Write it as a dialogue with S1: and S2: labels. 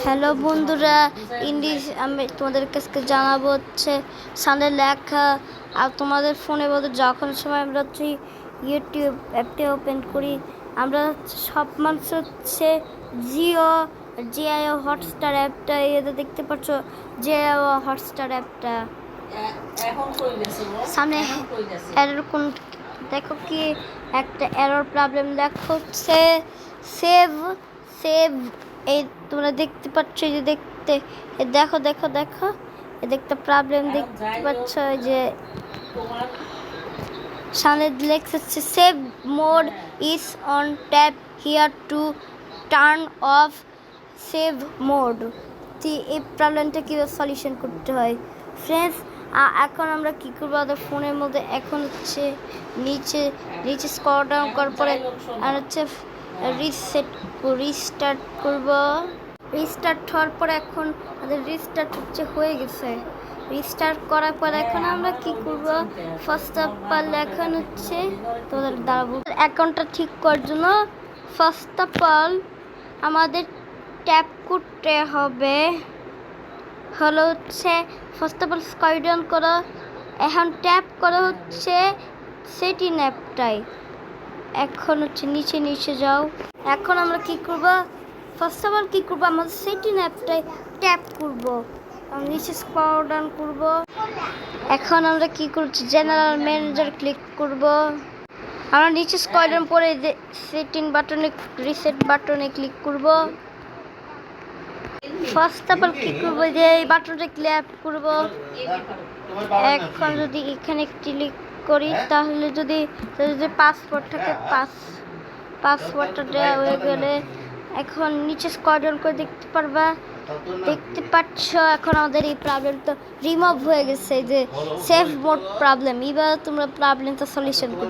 S1: Hello বন্ধুরা, English আমি তোমাদের কাছে জানাবো হচ্ছে সামনে লেখা। আর তোমাদের ফোনে বলতে যখন সময় আমরা হচ্ছে ইউটিউব অ্যাপটি ওপেন করি, আমরা সব মানুষ হচ্ছে জিও হটস্টার অ্যাপটা এটা দেখতে পাচ্ছ। জিও হটস্টার অ্যাপটা সামনে এরর কোন দেখো কি একটা এরর প্রবলেম দেখাচ্ছে। সেভ সেভ এই তোমরা দেখতে পাচ্ছ, যে দেখতে দেখো দেখো দেখো দেখতে প্রবলেম দেখতে পাচ্ছ যে সামনে লেখছে save mode is on tap here to turn off save mode. এই প্রবলেমটা কীভাবে সলিউশন করতে হয় ফ্রেন্ডস, এখন আমরা কী করবো? আমাদের ফোনের মধ্যে এখন হচ্ছে নিচে নিচে স্ক্রল ডাউন করার পরে আর হচ্ছে রিস্টার্ট করব। রিস্টার্ট হওয়ার পরে এখন আমাদের রিস্টার্ট হচ্ছে হয়ে গেছে। রিস্টার্ট করার পর এখন আমরা কি করব? ফার্স্ট অফ অল এখন হচ্ছে তোমাদের দাঁড়াবো অ্যাকাউন্টটা ঠিক করার জন্য ফার্স্ট অফ অল আমাদের ট্যাপ করতে হবে। হলো হচ্ছে first of all scroll down করো, এখন ট্যাপ করা হচ্ছে সেটিং অ্যাপটাই। এখন হচ্ছে নিচে নিচে যাও। এখন আমরা কি করব? ফার্স্ট অফ অল কি করব? আমাদের সেটিং অ্যাপটাই ট্যাপ করব, নিচে স্ক্রল ডাউন করব। এখন আমরা কি করছি? জেনারেল ম্যানেজার ক্লিক করব। আমরা নিচে স্ক্রল ডাউন করে সেটিং বাটনে রিসেট বাটনে ক্লিক করব। ফার্স্ট অফ অল কি করব? যে এই বাটনটা ক্লিক করব। এখন যদি এখানে ক্লিক করি তাহলে যদি পাসওয়ার্ড থাকে পাসওয়ার্ডটা দেওয়া হয়ে গেলে এখন নিচে স্ক্রল ডাউন করে দেখতে পাচ্ছ এখন আমাদের এই প্রবলেমটা রিমুভ হয়ে গেছে, যে সেভ মোড প্রবলেম। এবার তোমরা প্রবলেমটা সলিউশন